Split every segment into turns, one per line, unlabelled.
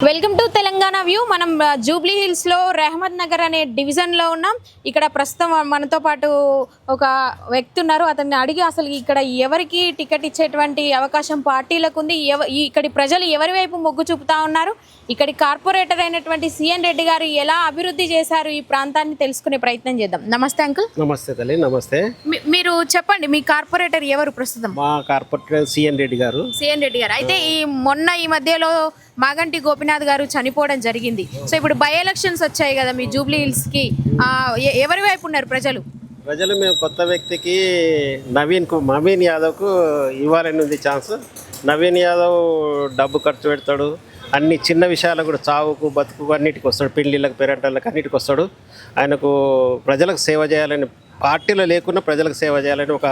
Welcome to Telangana view. మనం Jubilee hills లో రెహమత్ నగర్ అనే డివిజన్ లో ఉన్నాం. ఇక్కడ ప్రస్తుతం మనతో పాటు ఒక వ్యక్తి ఉన్నారు. అతన్ని అడిగి అసలు ఇక్కడ ఎవరికి టికెట్ ఇచ్చేటువంటి అవకాశం పార్టీలకు ఉంది, ఇక్కడి ప్రజలు ఎవరి వైపు మొగ్గు చూపుతా ఉన్నారు, ఇక్కడి కార్పొరేటర్ అయినటువంటి సిఎన్ రెడ్డి గారు ఎలా అభివృద్ధి చేశారు ఈ ప్రాంతాన్ని తెలుసుకునే ప్రయత్నం చేద్దాం. నమస్తే అంకుల్.
నమస్తే తల్లి. నమస్తే.
మీరు చెప్పండి, మీ కార్పొరేటర్ ఎవరు ప్రస్తుతం?
మా కార్పొరేటర్ సిఎన్ రెడ్డి గారు.
సిఎన్ రెడ్డి గారు అయితే ఈ మధ్యలో మాగంటి గోపినాథ్ గారు చనిపోవడం జరిగింది. సో ఇప్పుడు బై ఎలక్షన్స్ వచ్చాయి కదా మీ జూబ్లీ హిల్స్ కి, ఎవరి వైపు ఉన్నారు ప్రజలు?
మేము కొత్త వ్యక్తికి నవీన్ యాదవ్కు ఇవ్వాలని ఉంది ఛాన్స్. నవీన్ యాదవ్ డబ్బు ఖర్చు పెడతాడు, అన్ని చిన్న విషయాలు కూడా, చావుకు బతుకు అన్నిటికి వస్తాడు, పెళ్లిళ్ళకు పెరంటళ్ళకు అన్నిటికి వస్తాడు. ఆయనకు ప్రజలకు సేవ చేయాలని, పార్టీలో లేకుండా ప్రజలకు సేవ చేయాలని ఒక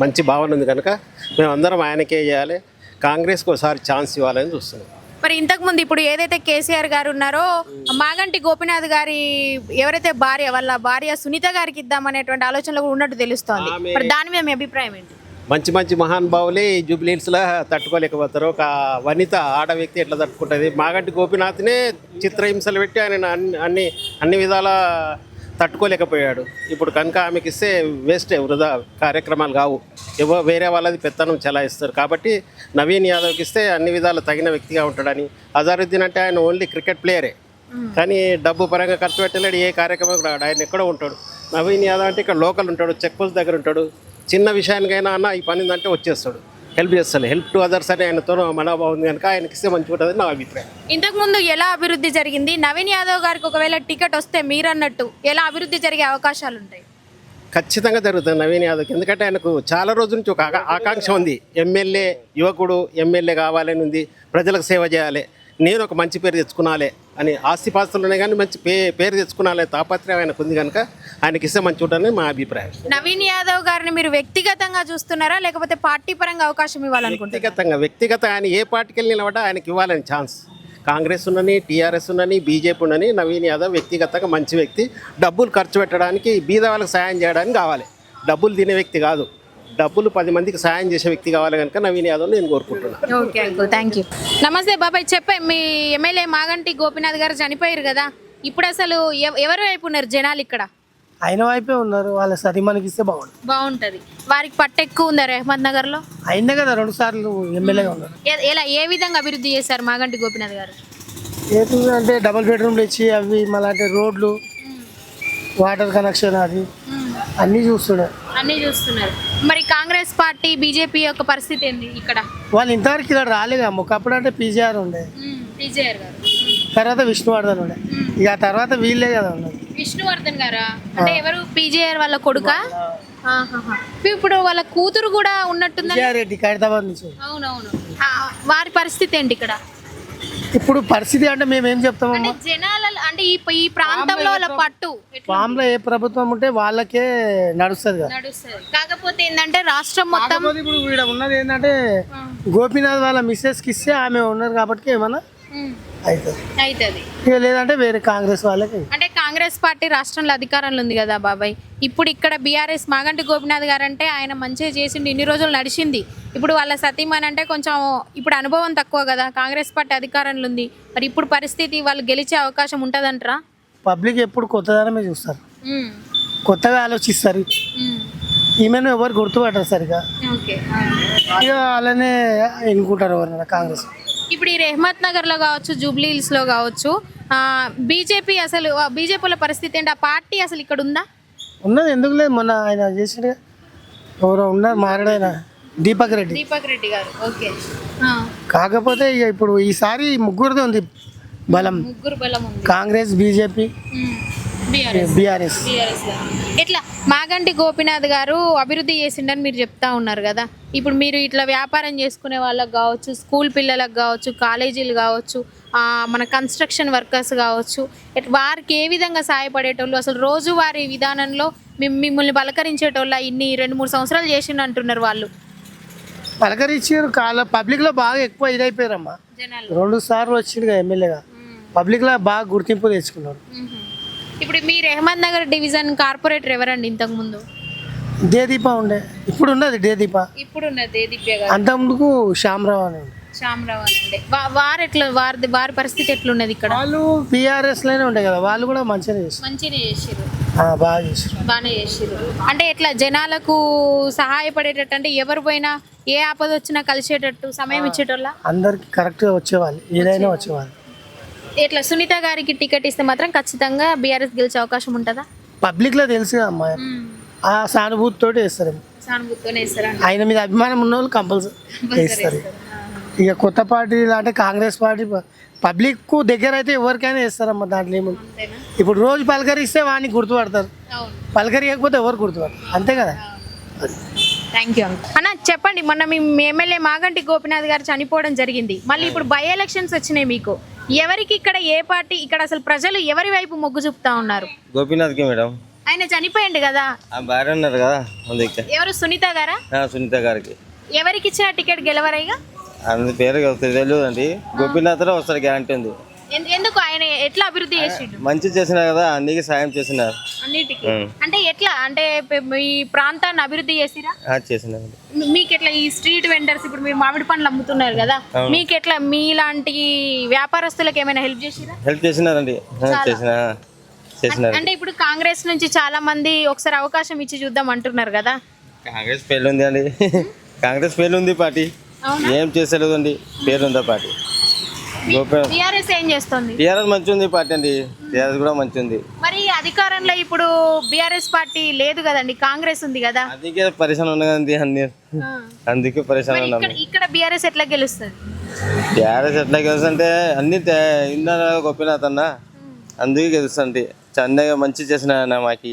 మంచి భావన ఉంది కనుక మేమందరం ఆయనకే చేయాలి, కాంగ్రెస్కి ఒకసారి ఛాన్స్ ఇవ్వాలని చూస్తున్నాం.
మరి ఇంతకుముందు ఇప్పుడు ఏదైతే కేసీఆర్ గారు ఉన్నారో మాగంటి గోపినాథ్ గారి ఎవరైతే వాళ్ళ భార్య సునీత గారికి ఇద్దామనేటువంటి ఆలోచనలో కూడా ఉన్నట్టు తెలుస్తోంది. మరి దాని మీద మీ అభిప్రాయం ఏంటి?
మంచి మహానుభావులే ఈ జూబ్లీ హిల్స్లో తట్టుకోలేకపోతారు. ఒక వనిత ఆడ వ్యక్తి ఎట్లా తట్టుకుంటుంది? మాగంటి గోపినాథ్నే చిత్రహింసలు పెట్టి ఆయన అన్ని విధాల తట్టుకోలేకపోయాడు. ఇప్పుడు కనుక ఆమెకి ఇస్తే వేస్టే, వృధా కార్యక్రమాలు కావు. వేరే వాళ్ళది పెత్తనం చలాయిస్తారు. కాబట్టి నవీన్ యాదవ్కి ఇస్తే అన్ని విధాలు తగిన వ్యక్తిగా ఉంటాడని. అజారుద్దీన్ అంటే ఆయన ఓన్లీ క్రికెట్ ప్లేయరే, కానీ డబ్బు పరంగా ఖర్చు పెట్టలేడు, ఏ కార్యక్రమం రాడు, ఆయన ఎక్కడో ఉంటాడు. నవీన్ యాదవ్ అంటే ఇక్కడ లోకల్ ఉంటాడు, చెక్ పోస్ట్ దగ్గర ఉంటాడు. చిన్న విషయానికైనా అన్న ఈ పని అంటే వచ్చేస్తాడు, హెల్ప్ చేస్తాడు. హెల్ప్ టు అదర్స్ అని ఆయనతో మనోభావం ఉంది కనుక ఆయనకి ఇస్తే మంచిగా ఉంటుంది నా అభిప్రాయం.
ఇంతకుముందు ఎలా అభివృద్ధి జరిగింది? నవీన్ యాదవ్ గారికి ఒకవేళ టికెట్ వస్తే మీరన్నట్టు ఎలా అభివృద్ధి జరిగే అవకాశాలు ఉంటాయి?
ఖచ్చితంగా జరుగుతుంది నవీన్ యాదవ్కి. ఎందుకంటే ఆయనకు చాలా రోజుల నుంచి ఒక ఆకాంక్ష ఉంది, ఎమ్మెల్యే యువకుడు ఎమ్మెల్యే కావాలని ఉంది, ప్రజలకు సేవ చేయాలి, నేను ఒక మంచి పేరు తెచ్చుకున్నాలే అని, ఆస్తిపాస్తులునే కానీ మంచి పేరు తెచ్చుకున్నాలే తాపత్రయం ఆయనకు ఉంది కనుక ఆయనకి ఇస్తే మంచి ఉంటుందని మా అభిప్రాయం.
నవీన్ యాదవ్ గారిని మీరు వ్యక్తిగతంగా చూస్తున్నారా లేకపోతే పార్టీ పరంగా అవకాశం ఇవ్వాలనుకుంటున్నారా?
వ్యక్తిగత ఆయన ఏ పార్టీకి వెళ్ళి నిలబడ్డా ఆయనకి ఇవ్వాలని ఛాన్స్. కాంగ్రెస్ ఉన్నని, టీఆర్ఎస్ ఉన్నని, బీజేపీ ఉన్నని, నవీన్ యాదవ్ వ్యక్తిగతంగా మంచి వ్యక్తి. డబ్బులు ఖర్చు పెట్టడానికి, బీద వాళ్ళకి సాయం చేయడానికి కావాలి, డబ్బులు తినే వ్యక్తి కాదు. డబ్బులు 10 మందికి సాయం చేసే వ్యక్తి కావాలి కనుక నవీన్ యాదవ్ నేను కోరుకుంటున్నాను.
Okay uncle, thank you. నమస్తే బాబాయ్. చెప్పే, మీ ఎమ్మెల్యే మాగంటి గోపినాథ్ గారు చనిపోయారు కదా, ఇప్పుడు అసలు ఎవరి వైపు ఉన్నారు జనాలు? ఇక్కడ
ఆయన వైపే ఉన్నారు. వాళ్ళ సతీమణికి ఇస్తే
బాగుంటది. వారికి పట్టు ఎక్కువ ఉందా రెహమత్ నగర్ లో?
అయినా కదా 2 సార్లు ఎమ్మెల్యేగా ఉన్నారు.
ఏ విధంగా అభివృద్ధి చేశారు మాగంటి గోపినాథ్ గారు?
అంటే డబుల్ బెడ్రూమ్లు ఇచ్చి అవి మళ్ళీ అంటే రోడ్లు, వాటర్ కనెక్షన్, అది అన్నీ
చూస్తున్నారు. మరి కాంగ్రెస్ పార్టీ, బీజేపీ యొక్క పరిస్థితి ఏంది ఇక్కడ?
వాళ్ళు ఇంతవరకు ఇక్కడ రాలేగా. ఒకప్పుడు అంటే పీజీఆర్ ఉండే,
పీజేఆర్ గారు,
తర్వాత విష్ణువర్ధన్ ఉండే, ఇక తర్వాత వీళ్ళే కదా ఉన్నారు.
విష్ణువర్ధన్ గారా? అంటే ఎవరు? పీజేఆర్ వాళ్ళ కొడుకా? ఇప్పుడు వాళ్ళ కూతురు కూడా ఉన్నట్టుంది,
రెడ్డి, ఖైరతాబాద్ నుంచి.
అవునవును. వారి పరిస్థితి ఏంటి ఇక్కడ
ఇప్పుడు? పరిస్థితి అంటే మేము ఏం చెప్తామమ్మా,
జనాల అంటే ఈ ప్రాంతంలో వాళ్ళ పట్టు
ఫామ్ లో ఏ ప్రభుత్వం ఉంటే వాళ్ళకే నడుస్తుంది కదా.
కాకపోతే ఏంటంటే రాష్ట్రం మొత్తం
ఇప్పుడు ఇక్కడ ఉన్నది ఏంటంటే గోపీనాథ్ వాళ్ళ మిస్సెస్ కి ఇస్తే ఆమె ఉన్నారు కాబట్టి ఏమన్నా అవుతుంది, ఇక లేదంటే వేరే కాంగ్రెస్ వాళ్ళకి.
అంటే కాంగ్రెస్ పార్టీ రాష్ట్రంలో అధికారంలో ఉంది కదా బాబాయ్. ఇప్పుడు ఇక్కడ బీఆర్ఎస్ మాగంటి గోపినాథ్ గారు అంటే ఆయన మంచిగా చేసిండు, ఇన్ని రోజులు నడిచింది. ఇప్పుడు వాళ్ళ సతీమణి అంటే కొంచెం ఇప్పుడు అనుభవం తక్కువ కదా, కాంగ్రెస్ పార్టీ అధికారంలో ఉంది. మరి ఇప్పుడు పరిస్థితి వాళ్ళు గెలిచే అవకాశం ఉంటుందంటారా?
పబ్లిక్ ఎప్పుడు కొత్తదనమే చూస్తారు, కొత్తగా ఆలోచిస్తారు. ఈమెను ఎవరు గుర్తుపట్టరు సరిగా, ఇక అలానే ఎన్నుకుంటారు ఎవరైనా కాంగ్రెస్.
ఇప్పుడు ఈ రెహమత్ నగర్లో కావచ్చు, జూబ్లీ హిల్స్లో కావచ్చు, బీజేపీ అసలు బీజేపీల పరిస్థితి ఏంటి? ఆ పార్టీ అసలు ఇక్కడ ఉందా?
ఉన్నది, ఎందుకు లేదు. మొన్న ఆయన చేసినగా ఎవరో ఉన్నారు మారడైన దీపక్ రెడ్డి
గారు. ఓకే.
కాకపోతే ఇక ఇప్పుడు ఈసారి ముగ్గురిదే ఉంది బలం, కాంగ్రెస్, బీజేపీ, బీఆర్ఎస్.
ఇట్లా మాగంటి గోపినాథ్ గారు అభివృద్ధి చేసిండని మీరు చెప్తా ఉన్నారు కదా, ఇప్పుడు మీరు ఇట్లా వ్యాపారం చేసుకునే వాళ్ళకి కావచ్చు, స్కూల్ పిల్లలకు కావచ్చు, కాలేజీలు కావచ్చు, మన కన్స్ట్రక్షన్ వర్కర్స్ కావచ్చు, వారికి ఏ విధంగా సహాయపడేటోళ్ళు, అసలు రోజువారీ విధానంలో మిమ్మల్ని పలకరించేటోళ్ళ ఇన్ని 2-3 సంవత్సరాలు చేసిండు అంటున్నారు వాళ్ళు?
పలకరించారు, పబ్లిక్లో బాగా ఎక్కువ ఇదైపోయారమ్మా. 2 సార్లు వచ్చిండుగా ఎమ్మెల్యేగా, పబ్లిక్లో బాగా గుర్తింపు తెచ్చుకున్నాడు.
ఇప్పుడు మీ రెహమత్ నగర్ డివిజన్ కార్పొరేటర్ ఎవరండి ఇంతకు ముందు?
దేదీప ఉండే, ఇప్పుడు ఉన్నది దేదీప.
ఇప్పుడు ఉన్నది దేదీప.
అంతకుముందుకు శ్యామరావు అని.
శ్యామరావు అనండి వారు ఎట్లా వారి పరిస్థితి ఎట్లున్నది ఇక్కడ?
వాళ్ళు బీఆర్ఎస్ లోనే ఉంటాయి కదా, వాళ్ళు కూడా మంచిగానే చేస్తారు.
మంచిగా చేసిర్రు,
బాగా చేస్తారు.
బాగానే చేసిర్రు. అంటే ఎట్లా జనాలకు సహాయపడేటట్టు, అంటే ఎవరు పోయినా ఏ ఆపద వచ్చినా కలిసేటట్టు సమయం ఇచ్చేటోళ్ళ?
అందరికి కరెక్ట్ గా వచ్చేవాళ్ళు, ఏదైనా వచ్చేవాళ్ళు.
ఇట్లా సునీత గారికి టికెట్ ఇస్తే మాత్రం ఖచ్చితంగా బీఆర్ఎస్ గెలిచే అవకాశం ఉంటుందా?
పబ్లిక్ లో తెలుసు కదా అమ్మాయి, ఆ సానుభూతి తోటి వేస్తారేమో.
సానుభూతితోనే ఇస్తారా?
ఆయన మీద అభిమానం ఉన్న వాళ్ళు కంపల్సరీ వేస్తారు. ఇక కొత్త పార్టీ అంటే కాంగ్రెస్ పార్టీ పబ్లిక్ కు దగ్గర అయితే ఎవరికైనా వేస్తారమ్మా, దాంట్లో ఏముంది.
అంతేనా?
ఇప్పుడు రోజు పలకరిస్తే వాడిని గుర్తుపడతారు,
అవును.
పలకరియకపోతే ఎవరు గుర్తుపడతారు, అంతే కదా.
థ్యాంక్ యూ అన్న. చెప్పండి, మొన్న మీ ఎమ్మెల్యే మాగంటి గోపినాథ్ గారు చనిపోవడం జరిగింది. మళ్ళీ ఇప్పుడు బై ఎలక్షన్స్ వచ్చినాయి మీకు. ఎవరికి ఇక్కడ ఏ పార్టీ, ఇక్కడ అసలు ప్రజలు ఎవరి వైపు మొగ్గు చూపుతా ఉన్నారు?
గోపీనాథ్కి మేడం.
ఆయన చనిపోయిండు కదా,
భార్య ఉన్నారు కదా అందుకే.
ఎవరు? సునీత గారా?
సునీత గారికి.
ఎవరికి ఇచ్చిన టికెట్ గెలవరైగా?
అందు పేరు తెలియదు అండి. గోపీనాథ్ వస్తారు గ్యారంటీ ఉంది.
ఎందుకు? ఆయన ఎట్లా అభివృద్ధి చేసిండు?
మంచి చేసినారు కదా, అన్నికి సాయం చేసినారు.
అన్నిటికీ అంటే ఎట్లా, అంటే ఈ ప్రాంతాన్ని అభివృద్ధి చేసిరా?
చేసినారు.
మీకు ఎట్లా ఈ స్ట్రీట్ వెండర్స్, ఇప్పుడు మీరు మామిడి పండ్లు అమ్ముతున్నారు కదా, మీకు ఎట్లా మీలాంటి వ్యాపారస్తులకు ఏమైనా హెల్ప్ చేసిరా?
హెల్ప్ చేసినారండి. చేసినారు.
అంటే ఇప్పుడు కాంగ్రెస్ నుంచి చాలా మంది ఒకసారి అవకాశం ఇచ్చి చూద్దాం అంటున్నారు కదా.
కాంగ్రెస్ పేరు ఉంది అండి. కాంగ్రెస్ పేరు ఉంది పార్టీ, ఏం చేసలేదు అండి. పేరు ఉందా పార్టీ.
టీఆర్ఎస్ ఏం చేస్తుంది?
టీఆర్ఎస్ మంచి ఉంది పార్టీ అండి. టీఆర్ఎస్ కూడా మంచి ఉంది.
మరి అధికారంలో ఇప్పుడు బీఆర్ఎస్ పార్టీ లేదు కదండి, కాంగ్రెస్ ఉంది కదా.
అందుకే పరిశ్రమ ఉన్నది అన్ని, అందుకే పరిశ్రమ ఉన్నాం.
ఇక్కడ బీఆర్ఎస్ ఎట్లా గెలుస్తుంది?
టీఆర్ఎస్ ఎట్లా గెలుస్తుంటే అన్ని ఇందా గొప్పనాథ్ అన్న, అందుకే గెలుస్తుంది. చందగా మంచి చేసిన మాకి,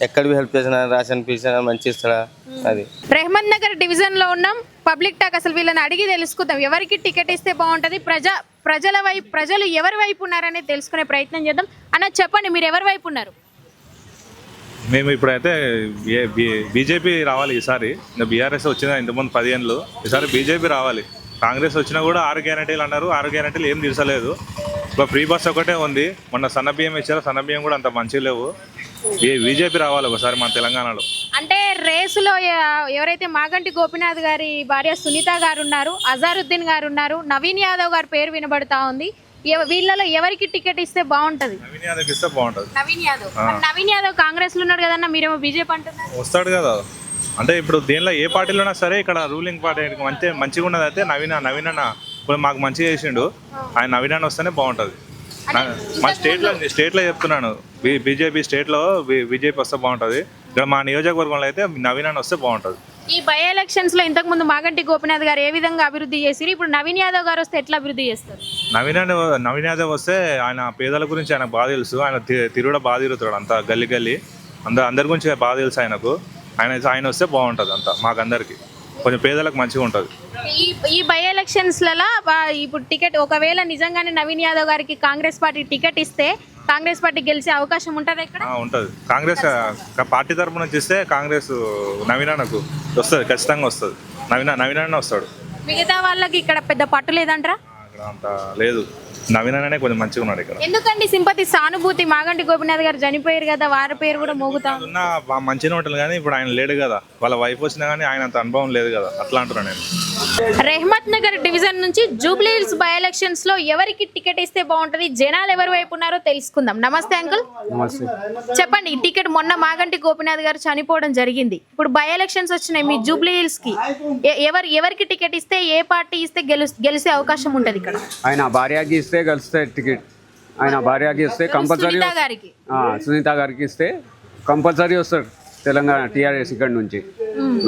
ఎక్కడికి హెల్ప్ చేసిన, రేషన్ పీసిన మంచి ఇస్తాడా అది.
రెహమత్ నగర్ డివిజన్ లో ఉన్నాం. పబ్లిక్ టాక్ అసలు వీళ్ళని అడిగి తెలుసుకుందాం, ఎవరికి టికెట్ ఇస్తే బాగుంటది, ప్రజలు ఎవరి వైపు ఉన్నారనేది తెలుసుకునే ప్రయత్నం చేద్దాం. అన్న చెప్పండి, మీరు ఎవరి వైపు ఉన్నారు?
మేము ఇప్పుడైతే బీజేపీ రావాలి ఈసారి. ఇంకా బీఆర్ఎస్ వచ్చిన ఇంతకుముందు 10 ఏళ్ళు, ఈసారి బీజేపీ రావాలి. కాంగ్రెస్ వచ్చినా కూడా 6 గ్యారెంటీలు అన్నారు, 6 గ్యారెంటీలు ఏం తీర్చలేదు. ఇప్పుడు ఫ్రీ బస్ ఒకటే ఉంది. మొన్న సన్న బియ్యం ఇచ్చారు, సన్న బియ్యం కూడా అంత మంచిగా లేవు. బీజేపీ రావాలి ఒకసారి మన తెలంగాణలో.
అంటే రేసులో ఎవరైతే మాగంటి గోపినాథ్ గారి భార్య సునీత గారు ఉన్నారు, అజారుద్దీన్ గారు ఉన్నారు, నవీన్ యాదవ్ గారి పేరు వినబడతా ఉంది. వీళ్ళలో ఎవరికి టికెట్ ఇస్తే బాగుంటది?
నవీన్ యాదవ్ ఇస్తే బాగుంటది.
నవీన్ యాదవ్ కాంగ్రెస్ లో ఉన్నాడు కదన్నా, మీరేమో బీజేపీ అంటున్నారు.
వస్తాడు కదా. అంటే ఇప్పుడు దేనిలో ఏ పార్టీలోనా సరే ఇక్కడ రూలింగ్ పార్టీ మంచిగా ఉన్నది అయితే నవీన్ అన్న ఇప్పుడు మాకు మంచిగా చేసిండు. ఆయన నవీన్ అన్న వస్తేనే బాగుంటుంది. మా స్టేట్లో చెప్తున్నాను, బీజేపీ స్టేట్లో బీజేపీ వస్తే బాగుంటుంది. ఇక్కడ మా నియోజకవర్గంలో అయితే నవీన్ అన్న వస్తే బాగుంటుంది.
ఈ బై ఎలక్షన్స్ లో ఇంతకు ముందు మాగంటి గోపినాథ్ గారు ఏ విధంగా అభివృద్ధి చేసిరు, ఇప్పుడు నవీన్ యాదవ్ గారు వస్తే ఎట్లా అభివృద్ధి చేస్తారు?
నవీన్ యాదవ్ వస్తే ఆయన పేదల గురించి ఆయనకు బాగా తెలుసు. ఆయన తిరుగుడా బాగా తిరుగుతాడు, అంతా గల్లీ అందరి గురించి బాగా తెలుసు ఆయనకు. ఆయన వస్తే బాగుంటుంది, అంతా మాకందరికి కొంచెం పేదలకు మంచిగా ఉంటుంది.
ఈ బై ఎలక్షన్స్లలో ఇప్పుడు టికెట్ ఒకవేళ నిజంగానే నవీన్ యాదవ్ గారికి కాంగ్రెస్ పార్టీ టికెట్ ఇస్తే కాంగ్రెస్ పార్టీ గెలిచే అవకాశం ఉంటుంది ఇక్కడ?
ఉంటుంది. కాంగ్రెస్ పార్టీ తరఫున నుంచి ఇస్తే కాంగ్రెస్ నవీన్ అన్నకు వస్తుంది, ఖచ్చితంగా వస్తుంది. నవీన్ అన్న వస్తాడు.
మిగతా వాళ్ళకి ఇక్కడ పెద్ద పట్టు లేదంటారా?
ఇక్కడ అంత లేదు, నవీన్ అన్ననే కొంచెం మంచిగా ఉన్నాడు ఇక్కడ.
ఎందుకండి సింపతి, సానుభూతి? మాగంటి గోపినాథ్ గారు చనిపోయారు కదా, వారి పేరు కూడా మోగుతా
ఉన్న మంచిగా ఉంటుంది. కానీ ఇప్పుడు ఆయన లేడు కదా, వాళ్ళ వైఫ్ వచ్చినా కానీ ఆయన అంత అనుభవం లేదు కదా, అట్లా అంటున్నాను నేను.
రెహమత్ నగర్ డివిజన్ నుంచి జూబ్లీ హిల్స్ బై ఎలక్షన్స్ లో ఎవరికి టికెట్ ఇస్తే బాగుంటది, జనాలు ఎవరి వైపు ఉన్నారో తెలుసుకుందాం. నమస్తే అంకుల్. చెప్పండి, ఈ టికెట్ మొన్న మాగంటి గోపినాథ్ గారు చనిపోవడం జరిగింది, ఇప్పుడు బై ఎలక్షన్స్ వచ్చినాయి మీ జూబ్లీ హిల్స్ కి, ఎవరికి టికెట్ ఇస్తే, ఏ పార్టీ ఇస్తే గెలిచే అవకాశం ఉంటది ఇక్కడ?
ఆయన భార్యకి ఇస్తే గెలుస్తాయి టికెట్. ఆయన భార్యకి ఇస్తే కంపల్సరీ, సునీత గారికి ఇస్తే కంపల్సరీ వస్తాడు తెలంగాణ టీఆర్ఎస్ ఇక్కడ నుంచి.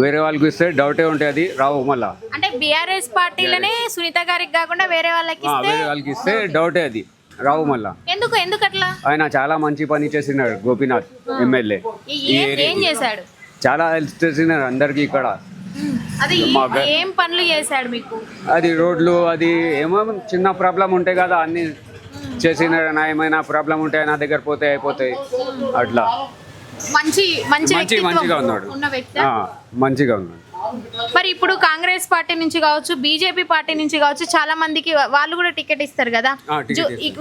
వేరే వాళ్ళకి ఇస్తే డౌటే ఉంటుంది, అది రావు మళ్ళా.
అంటే బీఆర్ఎస్ పార్టీలోనే సునీత గారికి కాకుండా వేరే వాళ్ళకి
ఇస్తే డౌటే, అది రావు మళ్ళా.
ఎందుకు అట్లా?
ఆయన చాలా మంచి పని చేసినాడు గోపీనాథ్ ఎమ్మెల్యే.
ఏం చేశాడు?
చాలా హెల్ప్ చేసినారు అందరికి ఇక్కడ.
అది ఏం పనులు చేశాడు మీకు?
అది రోడ్లు, అది ఏమో చిన్న ప్రాబ్లం ఉంటాయి కదా, అన్ని చేసినారు. ఏమైనా ప్రాబ్లం ఉంటే నా దగ్గర పోతే అయిపోతాయి, అట్లా మంచిగా ఉన్నాడు, మంచిగా ఉన్నాడు.
మరి ఇప్పుడు కాంగ్రెస్ పార్టీ నుంచి కావచ్చు, బీజేపీ పార్టీ నుంచి కావచ్చు, చాలా మందికి వాళ్ళు కూడా టికెట్ ఇస్తారు కదా.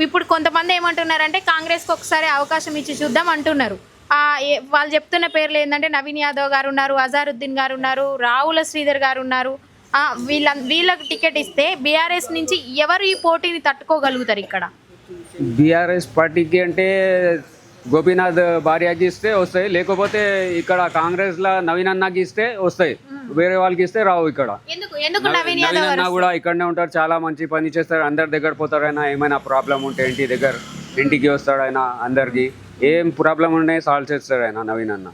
ఇప్పుడు కొంతమంది ఏమంటున్నారంటే కాంగ్రెస్ కి ఒకసారి అవకాశం ఇచ్చి చూద్దాం అంటున్నారు. వాళ్ళు చెప్తున్న పేర్లు ఏంటంటే నవీన్ యాదవ్ గారు ఉన్నారు, అజారుద్దీన్ గారు ఉన్నారు, రావుల శ్రీధర్ గారు ఉన్నారు, వీళ్ళకి టికెట్ ఇస్తే బీఆర్ఎస్ నుంచి ఎవరు ఈ పోటీని తట్టుకోగలుగుతారు ఇక్కడ?
బీఆర్ఎస్ పార్టీకి అంటే గోపీనాథ్ భార్యకి ఇస్తే వస్తాయి, లేకపోతే ఇక్కడ కాంగ్రెస్లో నవీన్ అన్నకి ఇస్తే వస్తాయి, వేరే వాళ్ళకి ఇస్తే రావు. ఇక్కడ
ఎందుకు నవీన్ యాదవ్
నవీన్ అన్న
గారు
కూడా ఇక్కడనే ఉంటారు, చాలా మంచి పని చేస్తారు, అందరి దగ్గర పోతారు. ఆయన ఏమైనా ప్రాబ్లం ఉంటే ఇంటికి వస్తాడు, ఆయన అందరికి ఏం ప్రాబ్లం ఉన్నాయి సాల్వ్ చేస్తాడు ఆయన నవీన్ అన్న.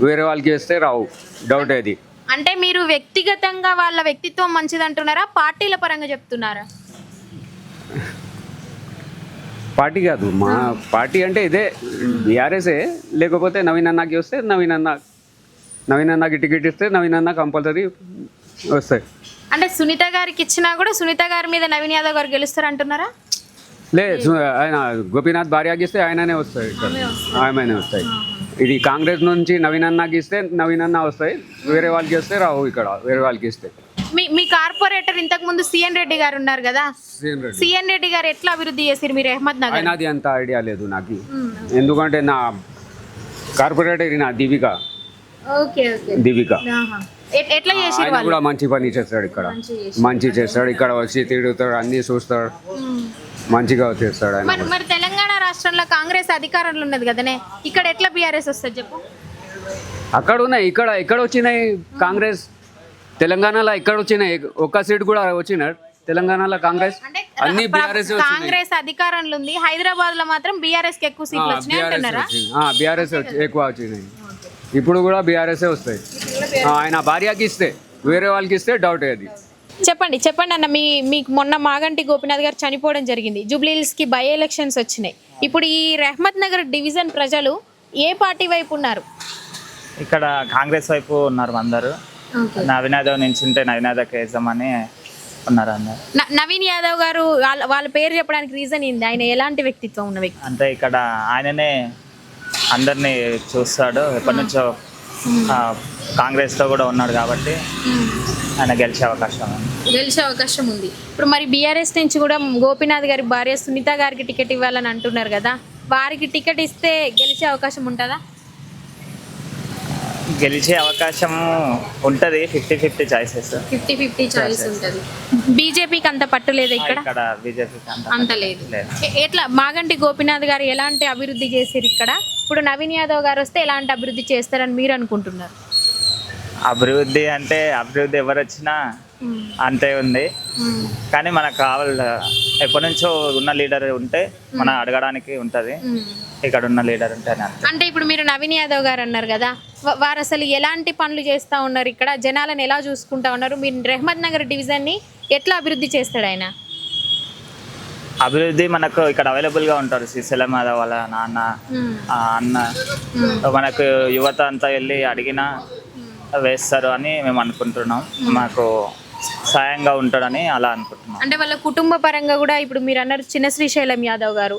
వేరే వాళ్ళకి ఇస్తే రావు, డౌట్ అది.
అంటే మీరు వ్యక్తిగతంగా వాళ్ళ వ్యక్తిత్వం మంచిది అంటున్నారా, పార్టీల పరంగా చెప్తున్నారా?
పార్టీ కాదు, మా పార్టీ అంటే ఇదే బీఆర్ఎస్ఏ. లేకపోతే నవీన్ అన్నకి వస్తే నవీన్ అన్నకి టికెట్ ఇస్తే నవీన్ అన్న కంపల్సరీ వస్తాయి.
అంటే సునీత గారికి ఇచ్చినా కూడా సునీత గారి మీద నవీన్ యాదవ్ గారు గెలుస్తారు అంటున్నారా?
ఆయన గోపీనాథ్ భార్యకి ఇస్తే ఆయననే వస్తాయి, ఆయననే వస్తాయి. ఇది కాంగ్రెస్ నుంచి నవీన్ అన్నకి ఇస్తే నవీన్ అన్న వస్తాయి, వేరే వాళ్ళకి ఇస్తే రావు. ఇక్కడ వేరే వాళ్ళకి ఇస్తే
మీ కార్పొరేటర్ ఇంతకు ముందు సిఎన్ రెడ్డి గారు ఉన్నారు కదా, సిఎన్ రెడ్డి గారు ఎట్లా అభివృద్ధి చేశారు మీరు అహ్మద్ నగర్?
ఆయనది అంత ఐడియా లేదు నాకు, ఎందుకంటే నా కార్పొరేటర్ నా దీవిక
ఎట్లా చేశారు?
ఆయన కూడా మంచి పని చేస్తాడు, ఇక్కడ మంచి చేస్తాడు, ఇక్కడ వచ్చి తిరుగుతాడు, అన్ని చూస్తాడు, మంచిగా చేస్తాడు ఆయన.
మరి తెలంగాణ రాష్ట్రంలో కాంగ్రెస్ అధికారంలో ఉన్నది కదనే, ఇక్కడ ఎట్లా బీఆర్ఎస్ వస్తుంది చెప్పు?
అక్కడ ఉన్నాయి, ఇక్కడ వచ్చినాయి కాంగ్రెస్. తెలంగాణలో ఇక్కడ వచ్చినాయి, ఒక్క సీట్ కూడా వచ్చినాడు తెలంగాణలో కాంగ్రెస్. అన్ని బీఆర్ఎస్
కాంగ్రెస్ అధికారంలో ఉంది, హైదరాబాద్ లో మాత్రం బీఆర్ఎస్ కి ఎక్కువ సీట్లు వచ్చినాయి అంటున్నారా?
బీఆర్ఎస్ ఎక్కువ వచ్చినాయి, ఇప్పుడు కూడా బీఆర్ఎస్ వస్తాయి. ఆయన భార్యకి ఇస్తే వేరే వాళ్ళకి ఇస్తే డౌట్ అది.
చెప్పండి అన్న, మీకు మొన్న మాగంటి గోపీనాథ్ గారు చనిపోవడం జరిగింది, జూబ్లీహిల్స్కి బై ఎలక్షన్స్ వచ్చినాయి. ఇప్పుడు ఈ రెహ్మత్ నగర్ డివిజన్ ప్రజలు ఏ పార్టీ వైపు ఉన్నారు?
ఇక్కడ కాంగ్రెస్ వైపు ఉన్నారు అందరూ. నవీన్ యాదవ్ నించుంటే నవీన్ యాదవ్కి వేద్దామని ఉన్నారు అందరు.
నవీన్ యాదవ్ గారు వాళ్ళ పేరు చెప్పడానికి రీజన్ ఏంది? ఆయన ఎలాంటి వ్యక్తిత్వం ఉన్న వ్యక్తి?
అంటే ఇక్కడ ఆయననే అందరినీ చూస్తాడు, ఎప్పటి నుంచో కాంగ్రెస్లో కూడా ఉన్నాడు కాబట్టి ఆయన గెలిచే అవకాశం
ఉంది. ఇప్పుడు మరి బీఆర్ఎస్ నుంచి కూడా గోపీనాథ్ గారి భార్య సునీత గారికి టికెట్ ఇవ్వాలని అంటున్నారు కదా, వారికి టికెట్ ఇస్తే గెలిచే అవకాశం ఉంటుందా?
గెలిచే అవకాశం ఉంటుంది, 50-50 చాయిసెస్.
50-50 చాయిస్ ఉంటుంది. బీజేపీకి అంత పట్టు లేదు ఇక్కడ
బీజేపీకి
అంత లేదు. ఎట్లా మాగంటి గోపీనాథ్ గారు ఎలాంటి అభివృద్ధి చేశారు ఇక్కడ? ఇప్పుడు నవీన్ యాదవ్ గారు వస్తే ఎలాంటి అభివృద్ధి చేస్తారని మీరు అనుకుంటున్నారు?
అభివృద్ధి అంటే అభివృద్ధి ఎవరు వచ్చినా అంతే ఉంది, కానీ మనకు కావాలి ఎప్పటి నుంచో ఉన్న లీడర్ ఉంటే మనం అడగడానికి ఉంటుంది, ఇక్కడ ఉన్న లీడర్ ఉంటే.
అంటే ఇప్పుడు మీరు నవీన్ యాదవ్ గారు అన్నారు కదా, వారు అసలు ఎలాంటి పనులు చేస్తూ ఉన్నారు, ఇక్కడ జనాలను ఎలా చూసుకుంటా ఉన్నారు? మీరు రెహ్మత్ నగర్ డివిజన్ని ఎట్లా అభివృద్ధి చేస్తాడు ఆయన?
అభివృద్ధి మనకు ఇక్కడ అవైలబుల్గా ఉంటారు, శ్రీశైలం యాదవ్ వాళ్ళ నాన్న అన్న, మనకు యువత అంతా వెళ్ళి అడిగినా వేస్తారు అని మేము అనుకుంటున్నాం, మాకు సాయంగా ఉంటాడని అలా అనుకుంటున్నాం.
అంటే వాళ్ళ కుటుంబ పరంగా కూడా ఇప్పుడు మీరు అన్నారు చిన్న శ్రీశైలం యాదవ్ గారు,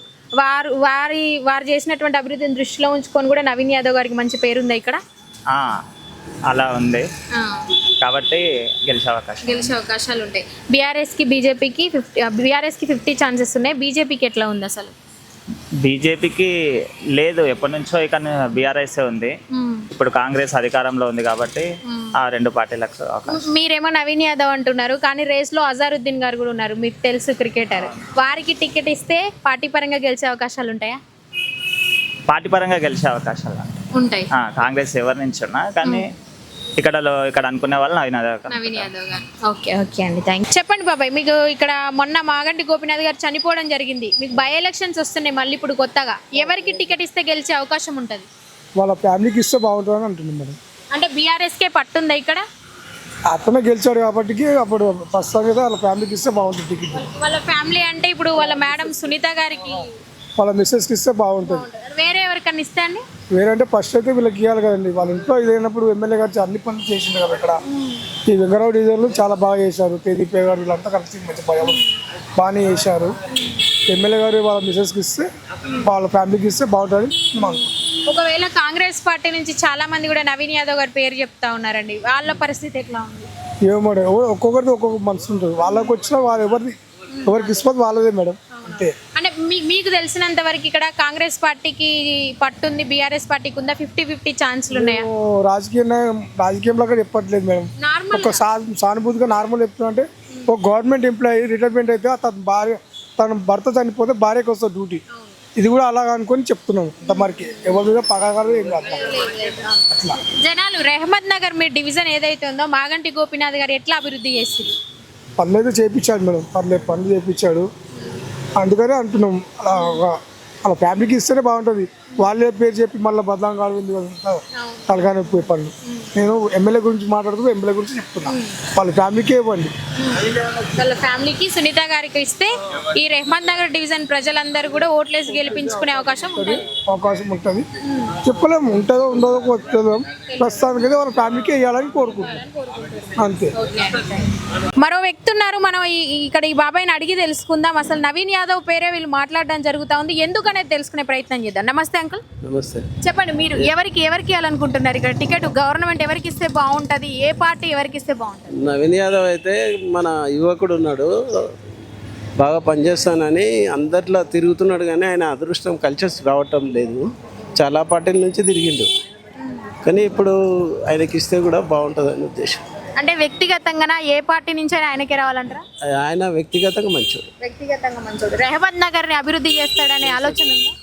వారు చేసినటువంటి అభివృద్ధిని దృష్టిలో ఉంచుకొని కూడా నవీన్ యాదవ్ గారికి మంచి పేరుందా ఇక్కడ?
అలా ఉంది కాబట్టి గెలిచే
అవకాశాలు ఉంటాయి. బీఆర్ఎస్కి 50 ఛాన్సెస్ ఉన్నాయి, బీజేపీకి ఎట్లా ఉంది అసలు?
బీజేపీకి లేదు, ఎప్పటి నుంచో ఇక బీఆర్ఎస్ ఉంది, ఇప్పుడు కాంగ్రెస్ అధికారంలో ఉంది కాబట్టి ఆ రెండు పార్టీలకు అవకాశం.
మీరేమో నవీన్ యాదవ్ అంటున్నారు, కానీ రేస్లో అజారుద్దీన్ గారు కూడా ఉన్నారు, మీకు తెలుసు క్రికెటర్, వారికి టికెట్ ఇస్తే పార్టీ పరంగా గెలిచే అవకాశాలు ఉంటాయా?
పార్టీ పరంగా గెలిచే అవకాశాలు
ఉంటాయి.
కాంగ్రెస్ ఎవరి నుంచి ఉన్నా కానీ ఇక్కడ అనుకునే వాళ్ళు
నవీన్ యాదవ్ గారు. ఓకే అండి, థ్యాంక్ యూ. చెప్పండి బాబాయ్, మీకు ఇక్కడ మొన్న మాగంటి గోపీనాథ్ గారు చనిపోవడం జరిగింది, మీకు బై ఎలక్షన్స్ వస్తున్నాయి మళ్ళీ ఇప్పుడు కొత్తగా, ఎవరికి టికెట్ ఇస్తే గెలిచే అవకాశం ఉంటుంది?
వాళ్ళ ఫ్యామిలీకి ఇస్తే బాగుంటుందని అంటున్నాం మేడం.
అంటే బీఆర్ఎస్కే పట్టుందా ఇక్కడ?
అతనే గెలిచాడు కాబట్టి అప్పుడు ప్రస్తుతం మీద వాళ్ళ ఫ్యామిలీకి ఇస్తే బాగుంటుంది టికెట్.
వాళ్ళ ఫ్యామిలీ అంటే ఇప్పుడు వాళ్ళ మేడం సునీత గారికి,
వాళ్ళ మిస్సెస్కి ఇస్తే బాగుంటుంది.
వేరే ఎవరికన్నా ఇస్తే అండి?
వేరే అంటే ఫస్ట్ అయితే వీళ్ళకి ఇవ్వాలి కదండి, వాళ్ళ ఇంట్లో ఇదైనప్పుడు ఎమ్మెల్యే గారు అన్ని పనులు చేసింది కదా. ఇక్కడ ఈ వెంగరావు డివిజన్లు చాలా బాగా చేశారు, కేదీపీ గారు వీళ్ళంతా కలిసి మంచి బాగానే చేశారు. ఎమ్మెల్యే గారు వాళ్ళ మిస్సెస్కి ఇస్తే వాళ్ళ ఫ్యామిలీకి ఇస్తే బాగుంటుంది మనం.
ఒకవేళ కాంగ్రెస్ పార్టీ నుంచి చాలా మంది కూడా నవీన్ యాదవ్ గారి పేరు చెప్తా ఉన్నారండి, వాళ్ళ పరిస్థితి ఎట్లా ఉంది?
ఏమో మేడం, ఒక్కొక్కరిది ఒక్కొక్క మనసు ఉంటుంది, వాళ్ళకి వచ్చినా వాళ్ళు ఎవరికి ఇస్తుంది వాళ్ళదే మేడం. అంతే.
అంటే మీకు తెలిసినంత వరకు ఇక్కడ కాంగ్రెస్ పార్టీకి పట్టుంది, బీఆర్ఎస్ పార్టీకి ఉందా? 50-50 ఛాన్స్లు ఉన్నాయా?
రాజకీయంలో కూడా చెప్పట్లేదు మేడం.
నార్మల్
ఒక సానుభూతిగా నార్మల్ చెప్తున్నా అంటే ఒక గవర్నమెంట్ ఎంప్లాయీ రిటైర్మెంట్ అయితే తన భర్త చనిపోతే భార్యకి వస్తుంది డ్యూటీ. ఇది కూడా అలాగ అనుకొని చెప్తున్నాం. అంతమరికి ఎవరి మీద పగగారు ఏం కాదు అట్లా.
జనాలు రెహమద్ నగర్ మీ డివిజన్ ఏదైతే ఉందో మాగంటి గోపీనాథ్ గారు ఎట్లా అభివృద్ధి చేస్తారు?
పనులు అయితే చేయించాడు మేడం, పనులు చేయించాడు. అందుకనే అంటున్నాం అలా ఫ్యామిలీకి ఇస్తేనే బాగుంటుంది. వాళ్ళే పేరు చెప్పి మళ్ళీ బదలాం కాదు తలగానే పోయే పనులు. నేను ఎమ్మెల్యే గురించి మాట్లాడుతూ ఎమ్మెల్యే గురించి చెప్తున్నా, వాళ్ళ ఫ్యామిలీకే ఇవ్వండి.
వాళ్ళ ఫ్యామిలీకి సునీత గారికి ఇస్తే ఈ రెహమద్ నగర్ డివిజన్ ప్రజలందరూ కూడా ఓట్లేసి గెలిపించుకునే అవకాశం
ఉంటుంది. చెప్పలేము ఉంటుందో ఉండదో తెలియదు. ప్రస్తుతానికైతే వాళ్ళ ఫ్యామిలీకే ఇవ్వాలని కోరుకుంటున్నాం అంతే.
మరో వ్యక్తి ఉన్నారు, మనం ఇక్కడ ఈ బాబాయ్ని అడిగి తెలుసుకుందాం. అసలు నవీన్ యాదవ్ పేరే వీళ్ళు మాట్లాడడం జరుగుతూ ఉంది, ఎందుకనేది తెలుసుకునే ప్రయత్నం చేద్దాం. నమస్తే అంకుల్.
నమస్తే.
చెప్పండి, మీరు ఎవరికి ఇవ్వాలనుకుంటున్నారు? ఇక్కడ టికెట్ గవర్నమెంట్ ఎవరికి ఇస్తే బాగుంటుంది, ఏ పార్టీ ఎవరికి ఇస్తే బాగుంటుంది?
నవీన్ యాదవ్ అయితే మన యువకుడు ఉన్నాడు, బాగా పనిచేస్తానని అందరిలో తిరుగుతున్నాడు, కానీ ఆయన అదృష్టం కలిసి రావటం లేదు. చాలా పార్టీల నుంచి తిరిగిండు, కానీ ఇప్పుడు ఆయనకి ఇస్తే కూడా బాగుంటుందని ఉద్దేశం.
అంటే వ్యక్తిగతంగా ఏ పార్టీ నుంచి ఆయనకే రావాలంటారా?
ఆయన వ్యక్తిగతంగా మంచోడు.
వ్యక్తిగతంగా మంచోడు. రెహమద్ నగర్ని అభివృద్ధి చేస్తాడనే ఆలోచన ఉందా?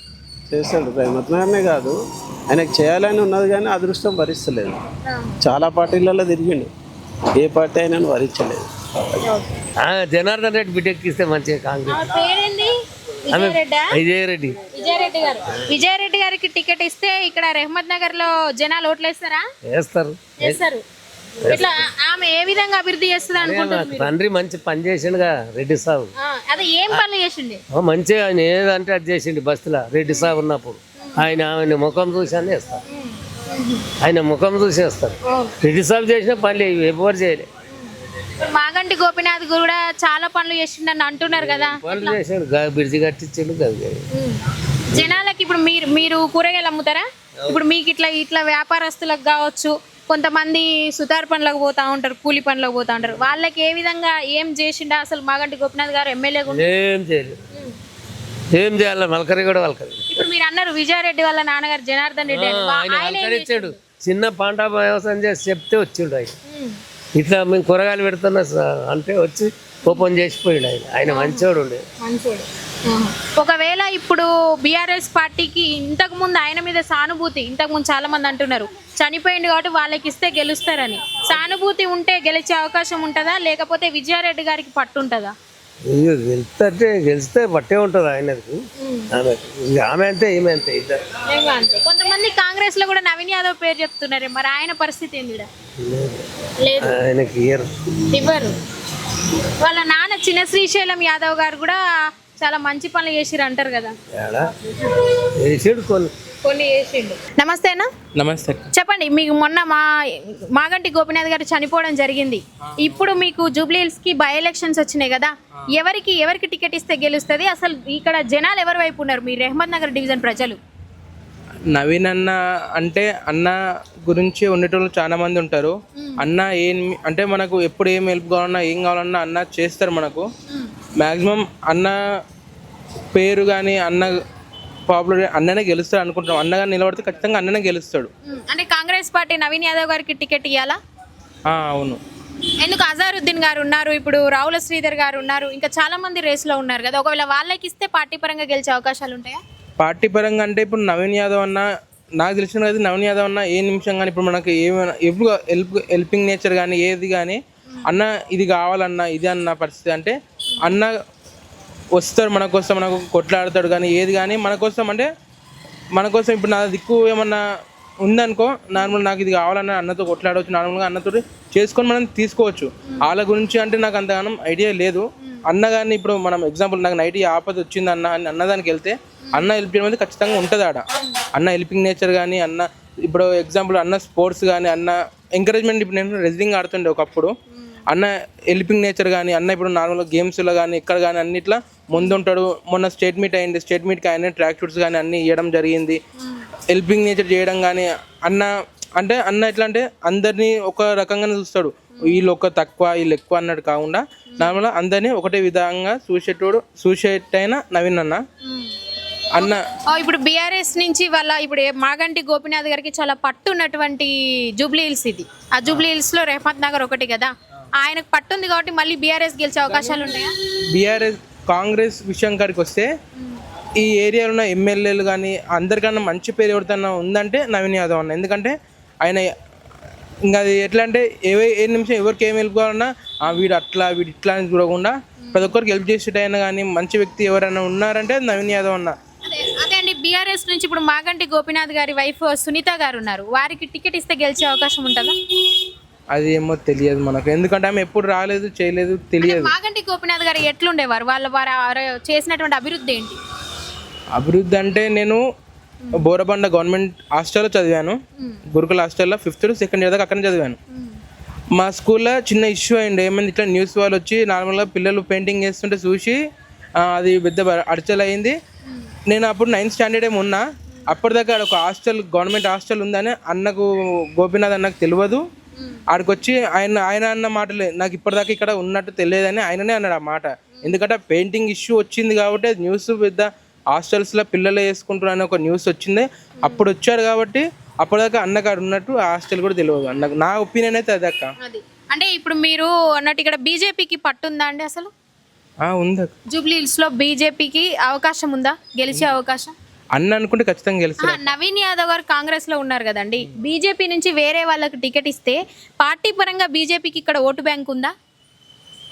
చేస్తాడు. రేమత్నగానే కాదు, ఆయనకు చేయాలని ఉన్నది కానీ అదృష్టం భరిస్తలేదు. చాలా పార్టీలలో తిరిగిండు, ఏ పార్టీ అయినా భరించలేదు.
జనార్దన్ రెడ్డి బిడ్డకి ఇస్తే మంచిగా కాంగ్రెస్.
పేరేంది?
విజయరెడ్డి.
విజయరెడ్డి గారు. విజయరెడ్డి గారికి టికెట్ ఇస్తే ఇక్కడ రెహమద్ నగర్ లో జనాలు ఓట్లేస్తారా?
వేస్తారు.
ఇట్లా ఆమె ఏ విధంగా అభివృద్ధి చేస్తుంది అనుకుంటున్నారు?
తండ్రి మంచి పని చేసిండుగా రెడ్డి సాబు.
అదే ఏం పనులు చేసింది?
మంచిగా ఆయన ఏదంటే అది చేసిండు. బస్సులో రెడ్డి సాబు ఉన్నప్పుడు ఆయన ముఖం చూసానే వేస్తారు. ఆయన ముఖం చూసేస్తారు. రెడ్డి సాబు చేసిన పనులు ఎవరు చేయలేదు.
మాగంటి గోపీనాథ్ కూడా చాలా పనులు చేసిండని అంటున్నారు కదా.
పనులు చేసాడు, బ్రిడ్జి కట్టించాడు.
జనాలకి ఇప్పుడు మీరు కూరగాయలు అమ్ముతారా? ఇప్పుడు మీకు ఇట్లా వ్యాపారస్తులకు కావచ్చు, కొంతమంది సుతార్ పనులకు పోతా ఉంటారు, కూలి పనులకు పోతా ఉంటారు, వాళ్ళకి ఏ విధంగా ఏం చేసిండా అసలు మాగంటి గోపీనాథ్ గారు ఎమ్మెల్యే?
ఏం చేయలేదు. ఏం చేయాలి? మల్కరి కూడా వాళ్ళకరి.
ఇప్పుడు మీరు అన్నారు విజయారెడ్డి వాళ్ళ నాన్నగారు జనార్దన్ రెడ్డి
ఆయన ఇచ్చాడు. చిన్న పంట వ్యవసాయం చేసి చెప్తే వచ్చిండు ఆయన. ఇట్లా మేము కూరగాయలు పెడుతున్నా అంటే వచ్చి ఓపెన్ చేసిపోయాడు ఆయన. ఆయన మంచోడు ఉండే.
ఒకవేళ ఇప్పుడు బీఆర్ఎస్ పార్టీకి ఇంతకు ముందు ఆయన మీద సానుభూతి, ఇంతకు ముందు చాలా మంది అంటున్నారు చనిపోయింది కాబట్టి వాళ్ళకి ఇస్తే గెలుస్తారని, సానుభూతి ఉంటే గెలిచే అవకాశం ఉంటుందా, లేకపోతే విజయారెడ్డి గారికి పట్టు ఉంటుందా?
గెలిస్తే పట్టే ఉంటుంది ఆయనకు. ఆమె అంతే, ఈమె అంతే, ఇద్దరు.
కొంతమంది కాంగ్రెస్ లో కూడా నవీన్ యాదవ్ పేరు చెప్తున్నారు, మరి ఆయన పరిస్థితి ఏంది?
ఆయనకి
ఇవ్వరు. వాళ్ళ నాన్న చిన్న శ్రీశైలం యాదవ్ గారు కూడా చాలా మంచి పనులు చేసిరు అంటారు కదా. కొన్ని చేసిండు. నమస్తే అన్న.
నమస్తే.
చెప్పండి, మీకు మొన్న మాగంటి గోపీనాథ్ గారు చనిపోవడం జరిగింది. ఇప్పుడు మీకు జూబ్లీ హిల్స్ కి బై ఎలక్షన్స్ వచ్చినాయి కదా, ఎవరికి టికెట్ ఇస్తే గెలుస్తుంది? అసలు ఇక్కడ జనాలు ఎవరి వైపు ఉన్నారు మీ రెహమద్ నగర్ డివిజన్ ప్రజలు?
నవీన్ అన్న అంటే అన్న గురించి ఉండేటోళ్ళు చాలా మంది ఉంటారు. అన్న ఏం అంటే మనకు ఎప్పుడు ఏం హెల్ప్ కావాలన్నా ఏం కావాలన్నా అన్న చేస్తారు మనకు. మ్యాక్సిమం అన్న పేరు కానీ అన్న పాపులర్ అన్ననే గెలుస్తాడు అనుకుంటున్నాం. అన్నగా నిలబడితే ఖచ్చితంగా అన్ననే గెలుస్తాడు.
అంటే కాంగ్రెస్ పార్టీ నవీన్ యాదవ్ గారికి టికెట్ ఇవ్వాలా?
అవును.
ఎందుకు? అజారుద్దీన్ గారు ఉన్నారు, ఇప్పుడు రావుల శ్రీధర్ గారు ఉన్నారు, ఇంకా చాలా మంది రేస్లో ఉన్నారు కదా. ఒకవేళ వాళ్ళకి ఇస్తే పార్టీ పరంగా గెలిచే అవకాశాలు ఉంటాయా?
పార్టీ పరంగా అంటే ఇప్పుడు నవీన్ యాదవ్ అన్న, నాకు తెలిసిన అయితే నవీన్ యాదవ్ అన్న ఏ నిమిషం కానీ ఇప్పుడు మనకి ఏమైనా ఎప్పుడు హెల్పింగ్ నేచర్ కానీ ఏది కానీ అన్న ఇది కావాలన్నా ఇది అన్న పరిస్థితి అంటే అన్న వస్తాడు మన కోసం, మనకు కొట్లాడతాడు. కానీ ఏది కానీ మన కోసం అంటే మన కోసం ఇప్పుడు నా దిక్కు ఏమన్నా ఉందనుకో, నార్మల్ నాకు ఇది కావాలన్నా అన్నతో కొట్లాడవచ్చు, నార్మల్గా అన్నతో చేసుకొని మనం తీసుకోవచ్చు. వాళ్ళ గురించి అంటే నాకు అంతగానం ఐడియా లేదు. అన్న కానీ ఇప్పుడు మనం ఎగ్జాంపుల్ నాకు నైట్ ఆపద వచ్చింది అన్నదానికి వెళ్తే అన్న హెల్ప్ చేయడం అనేది ఖచ్చితంగా ఉంటుంది ఆడ. అన్న హెల్పింగ్ నేచర్ కానీ అన్న ఇప్పుడు ఎగ్జాంపుల్ అన్న స్పోర్ట్స్ కానీ అన్న ఎంకరేజ్మెంట్. ఇప్పుడు నేను రెజ్లింగ్ ఆడుతుండే ఒకప్పుడు, అన్న హెల్పింగ్ నేచర్ కానీ అన్న ఇప్పుడు నార్మల్గా గేమ్స్లో కానీ ఇక్కడ కానీ అన్నిట్లా ముందుంటాడు. మొన్న స్టేట్ మీట్ అయింది, స్టేట్ మీట్కి ఆయన ట్రాక్ షూట్స్ కానీ అన్నీ ఇవ్వడం జరిగింది. హెల్పింగ్ నేచర్ చేయడం కానీ అన్న అంటే అన్న ఎట్లా అంటే అందరినీ ఒక రకంగానే చూస్తాడు. వీళ్ళు ఒక తక్కువ వీళ్ళు ఎక్కువ అన్నట్టు కాకుండా నార్మల్గా అందరినీ ఒకటే విధంగా చూసేటైన నవీన్ అన్న
ఇప్పుడు బీఆర్ఎస్ నుంచి వాళ్ళ ఇప్పుడు మాగంటి గోపీనాథ్ గారికి చాలా పట్టున్నటువంటి జూబ్లీ హిల్స్ ఇది. ఆ జూబ్లీ హిల్స్ లో రెహమత్ నగర్ ఒకటి కదా, ఆయనకు పట్టుంది కాబట్టి మళ్ళీ బీఆర్ఎస్ గెలిచే అవకాశాలు ఉన్నాయా?
బీఆర్ఎస్ కాంగ్రెస్ విషయం కాడికి వస్తే ఈ ఏరియాలో ఉన్న ఎమ్మెల్యేలు కానీ అందరికన్నా మంచి పేరు ఎవరికన్నా ఉందంటే నవీన్ యాదవ్ అన్న. ఎందుకంటే ఆయన ఇంకా అది ఎట్లా అంటే ఏ నిమిషం ఎవరికి ఏం హెల్ప్ కావాలన్నా వీడు అట్లా వీడు ఇట్లా అని చూడకుండా ప్రతి ఒక్కరికి హెల్ప్ చేసేటైనా కానీ మంచి వ్యక్తి ఎవరైనా ఉన్నారంటే నవీన్ యాదవ్ అన్న.
అదే అండి, బీఆర్ఎస్ నుంచి ఇప్పుడు మాగంటి గోపీనాథ్ గారి వైఫ్ సునీత గారు ఉన్నారు, వారికి టికెట్ ఇస్తే గెలిచే అవకాశం ఉంటుందా?
అది ఏమో తెలియదు మనకు, ఎందుకంటే ఆమె ఎప్పుడు రాలేదు చేయలేదు తెలియదు.
మాగంటి గోపీనాథ్ గారు ఎట్లుండేవారు, వారు చేసినటువంటి అభివృద్ధి ఏంటి?
అభివృద్ధి అంటే నేను బోరబండ గవర్నమెంట్ హాస్టల్లో చదివాను, గురుకుల హాస్టల్లో 5th to 2nd year దాకా అక్కడనే చదివాను. మా స్కూల్లో చిన్న ఇష్యూ అయింది, ఏమైంది ఇట్లా న్యూస్ వాళ్ళు వచ్చి నార్మల్గా పిల్లలు పెయింటింగ్ వేస్తుంటే చూసి అది పెద్ద అడచల్ అయింది. నేను అప్పుడు 9th standard ఏమో ఉన్నా, అప్పటిదాకా ఒక హాస్టల్ గవర్నమెంట్ హాస్టల్ ఉందని అన్నకు గోపీనాథ్ అన్నకు తెలియదు. ఆడికి వచ్చి ఆయన అన్న మాటలే నాకు ఇప్పటిదాకా ఇక్కడ ఉన్నట్టు తెలియదని ఆయననే అన్నాడు ఆ మాట. ఎందుకంటే పెయింటింగ్ ఇష్యూ వచ్చింది కాబట్టి న్యూస్ పెద్ద హాస్టల్స్లో పిల్లలు వేసుకుంటారు అని ఒక న్యూస్ వచ్చింది, అప్పుడు వచ్చాడు కాబట్టి అప్పటిదాకా అన్నగాడు ఉన్నట్టు ఆ హాస్టల్ కూడా తెలియదు అన్నకు. నా ఒపీనియన్ అయితే అది అక్క.
అంటే ఇప్పుడు మీరు అన్నట్టు ఇక్కడ బీజేపీకి పట్టుందా అండి అసలు?
ఉంది.
జూబ్లీ హిల్స్ లో బీజేపీకి అవకాశం ఉందా, గెలిచే అవకాశం?
అన్న అనుకుంటే ఖచ్చితంగా గెలుస్తారు.
నవీన్ యాదవ్ గారు కాంగ్రెస్ లో ఉన్నారు కదండి, బీజేపీ నుంచి వేరే వాళ్ళకి టికెట్ ఇస్తే పార్టీ పరంగా బీజేపీకి ఇక్కడ ఓటు బ్యాంక్ ఉందా?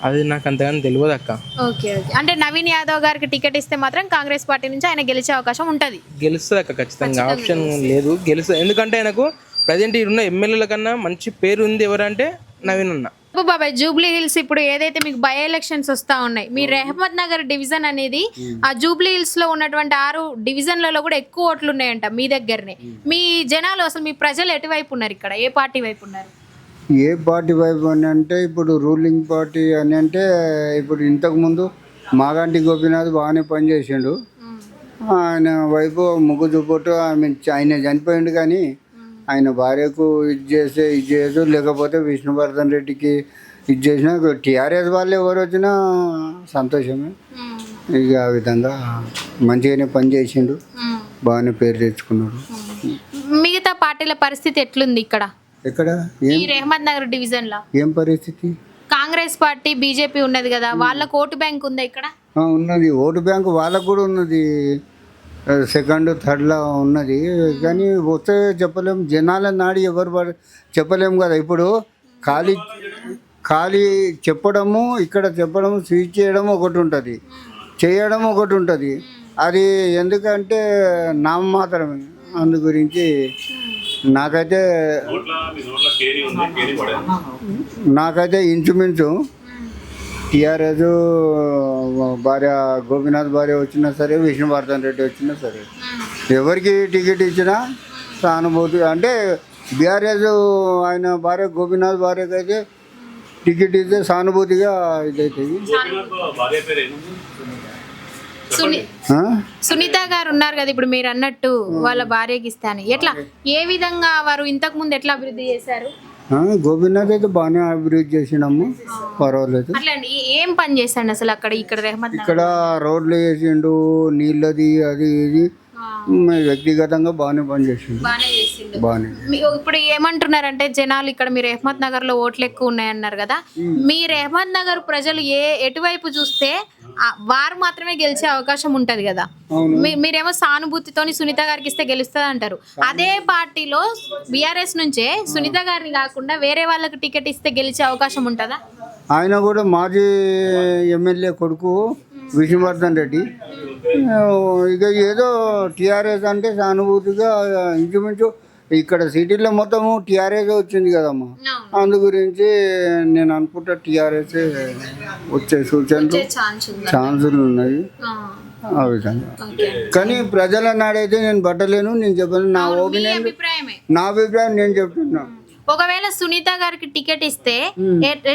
అది నాకు అంతగానో తెలియదు అక్క.
ఓకే, అంటే నవీన్ యాదవ్ గారికి టికెట్ ఇస్తే మాత్రం కాంగ్రెస్ పార్టీ నుంచి ఆయన గెలిచే అవకాశం ఉంటది.
గెలుస్తుంది అక్క ఖచ్చితంగా, ఆప్షన్ లేదు, గెలుస్తుంది. ఎందుకంటే ఆయనకు ప్రజెంట్ ఉన్న ఎమ్మెల్యేల కన్నా మంచి పేరు ఉంది ఎవరంటే నవీన్ అన్న.
బాబాయ్, జూబ్లీ హిల్స్ ఇప్పుడు ఏదైతే మీకు బై ఎలక్షన్స్ వస్తా ఉన్నాయి, మీ రెహమత్ నగర్ డివిజన్ అనేది ఆ జూబ్లీ హిల్స్ లో ఉన్నటువంటి 6 డివిజన్లలో కూడా ఎక్కువ ఓట్లు ఉన్నాయంట మీ దగ్గరనే. మీ జనాలు అసలు మీ ప్రజలు ఎటువైపు ఉన్నారు, ఇక్కడ ఏ పార్టీ వైపు ఉన్నారు?
ఏ పార్టీ వైపు అని అంటే ఇప్పుడు రూలింగ్ పార్టీ అని అంటే ఇప్పుడు ఇంతకుముందు మాగంటి గోపీనాథ్ బాగానే పనిచేసిండు, ఆయన వైపు ముగ్గు చూపట్టు ఆయన చనిపోయిండు. కానీ ఆయన భార్యకు ఇది చేయదు, లేకపోతే విష్ణువర్ధన్ రెడ్డికి ఇది చేసినా టీఆర్ఎస్ వాళ్ళు ఎవరు వచ్చినా సంతోషమే. ఇక ఆ విధంగా మంచిగానే పని చేసిండు, బాగానే పేరు తెచ్చుకున్నాడు.
మిగతా పార్టీల పరిస్థితి ఎట్లుంది ఇక్కడ?
ఎక్కడ
ఈ రెహమత్ నగర్ డివిజన్ లో
ఏం పరిస్థితి?
కాంగ్రెస్ పార్టీ బీజేపీ ఉన్నది కదా, వాళ్ళకు ఓటు బ్యాంక్ ఉందా ఇక్కడ?
ఉన్నది, ఓటు బ్యాంకు వాళ్ళకు కూడా ఉన్నది, 2nd, 3rd ఉన్నది. కానీ వస్తే చెప్పలేము, జనాల నాడి ఎవరు చెప్పలేము కదా. ఇప్పుడు ఖాళీ చెప్పడము, ఇక్కడ చెప్పడము, స్వీచ్ చేయడం ఒకటి ఉంటుంది, చేయడం ఒకటి ఉంటుంది. అది ఎందుకంటే నామమాత్రమే. అందు గురించి నాకైతే ఇంచుమించు టీఆర్ఎస్ భార్య గోపీనాథ్ భార్య వచ్చినా సరే, విష్ణువర్ధన్ రెడ్డి వచ్చినా సరే, ఎవరికి టికెట్ ఇచ్చినా సానుభూతి. అంటే బీఆర్ఎస్ ఆయన భార్య గోపీనాథ్ భార్యకి అయితే టికెట్ ఇస్తే సానుభూతిగా ఇదవుతుంది.
సునీత గారు ఉన్నారు కదా ఇప్పుడు మీరు అన్నట్టు, వాళ్ళ భార్యకి ఇస్తాను ఎట్లా, ఏ విధంగా వారు ఇంతకు ముందు ఎట్లా అభివృద్ధి చేశారు?
గోపీనాథ్ అయితే బాగానే అభివృద్ధి చేసినాము, పర్వాలేదు.
అట్లా ఏం పని చేశాడు అసలు అక్కడ? ఇక్కడ రెహమత్
ఇక్కడ రోడ్లు వేసిండు, నీళ్ళది అది ఇది వ్యక్తిగతంగా బాగానే పనిచేసిండు. బాగానే.
ఇప్పుడు ఏమంటున్నారంటే జనాలు ఇక్కడ మీ రెహమత్ నగర్ లో ఓట్లు ఎక్కువ ఉన్నాయన్నారు కదా, మీ రెహమత్ నగర్ ప్రజలు ఎటువైపు చూస్తే వారు మాత్రమే గెలిచే అవకాశం ఉంటది కదా. మీరేమో సానుభూతితోని సునీత గారికి ఇస్తే గెలుస్తుంది అంటారు, అదే పార్టీలో బీఆర్ఎస్ నుంచే సునీత గారిని కాకుండా వేరే వాళ్ళకి టికెట్ ఇస్తే గెలిచే అవకాశం ఉంటుందా?
ఆయన కూడా మాజీ ఎమ్మెల్యే కొడుకు విష్ణువర్ధన్ రెడ్డి. ఇక ఏదో టీఆర్ఎస్ అంటే సానుభూతిగా ఇంచుమించు ఇక్కడ సిటీలో మొత్తము టీఆర్ఎస్ వచ్చింది కదమ్మా, అందు గురించి నేను అనుకుంటా టీఆర్ఎస్ వచ్చే సూచనలు ఛాన్సులు ఉన్నాయి ఆ విధంగా. కానీ ప్రజల నాడైతే నేను పట్టలేను, నేను చెప్పను, నా ఒపీనియన్, నా అభిప్రాయం నేను చెప్తున్నా.
ఒకవేళ సునీత గారికి టికెట్ ఇస్తే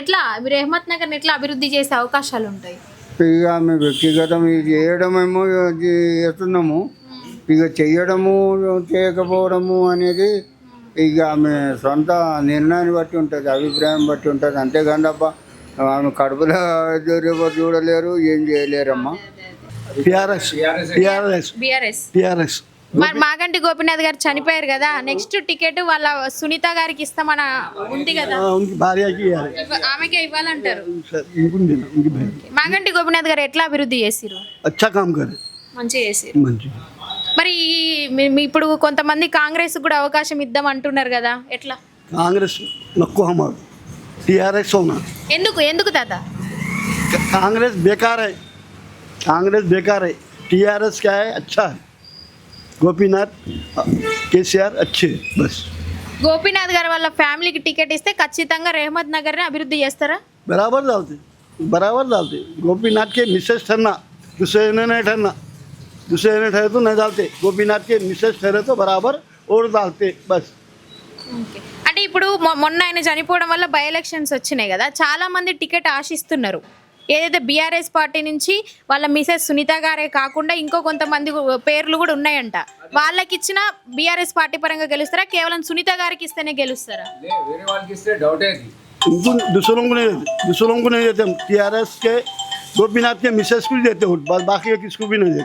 ఎట్లా రెహమత్ నగర్ ఎట్లా అభివృద్ధి చేసే అవకాశాలు ఉంటాయి?
ఇక ఆమె వ్యక్తిగతం చేయడమేమో చేస్తున్నాము, ఇక చెయ్యడము చేయకపోవడము అనేది ఇక ఆమె సొంత నిర్ణయాన్ని బట్టి ఉంటుంది, అభిప్రాయం బట్టి ఉంటుంది. అంతేగాని తప్ప ఆమె కడుపులో ఎవరు చూడలేరు, ఏం చేయలేరమ్మా. టిఆర్ఎస్ టిఆర్ఎస్
బీఆర్ఎస్
టిఆర్ఎస్
మరి మాగంటి గోపీనాథ్ గారు చనిపోయారు కదా, నెక్స్ట్ టికెట్ వాళ్ళ సునీత గారికి ఇస్తామన ఉంది కదా,
భార్యకి
ఆమెకే ఇవ్వాలంటారు.
ఇంకుంది
మాగంటి గోపీనాథ్ గారు ఎట్లా అభివృద్ధి చేసిరు?
అచ్చా కామ్ కరే
మంచిగా చేసిరు.
మంచి
మరి ఇప్పుడు కొంతమంది కాంగ్రెస్ కూడా అవకాశం ఇద్దాం అంటున్నారు కదా, ఎట్లా?
కాంగ్రెస్ నక్కు హమారు టిఆర్ఎస్ होना
ఎందుకు ఎందుకు తాత?
कांग्रेस बेकार है, कांग्रेस बेकार है, टीआरएस क्या है, अच्छा है. गोपीनाथ केसीआर अच्छे हैं, बस.
గోపీనాథ్ గారు వాళ్ళ ఫ్యామిలీకి టికెట్ ఇస్తే ఖచ్చితంగా రెహమత్ నగర్ ని అభివృద్ధి చేస్తారా?
बराबर डालते गोपीनाथ के मिसेज ठहरना, दूसरे ने नहीं ठहरना, दूसरे ने ठहरे तो नहीं डालते. गोपीनाथ के मिसेज ठहरे तो बराबर और डालते, बस.
అంటే ఇప్పుడు మొన్న ఆయన చనిపోవడం వల్ల బై ఎలక్షన్స్ వచ్చినాయి కదా, చాలా మంది టికెట్ ఆశిస్తున్నారు. ఏదైతే బీఆర్ఎస్ పార్టీ నుంచి వాళ్ళ మిసెస్ సునీత గారే కాకుండా ఇంకో కొంతమంది పేర్లు కూడా ఉన్నాయంట. వాళ్ళకి ఇచ్చిన బీఆర్ఎస్ పార్టీ పరంగా గెలుస్తారా, కేవలం సునీత గారికి ఇస్తేనే గెలుస్తారా?
వేరే వాళ్ళకి ఇస్తే డౌటే.
दूसरों को नहीं देते हम. टीआरएस के गोपीनाथ के मिसेज को ही देते हो, बाकी किसको भी नहीं देते.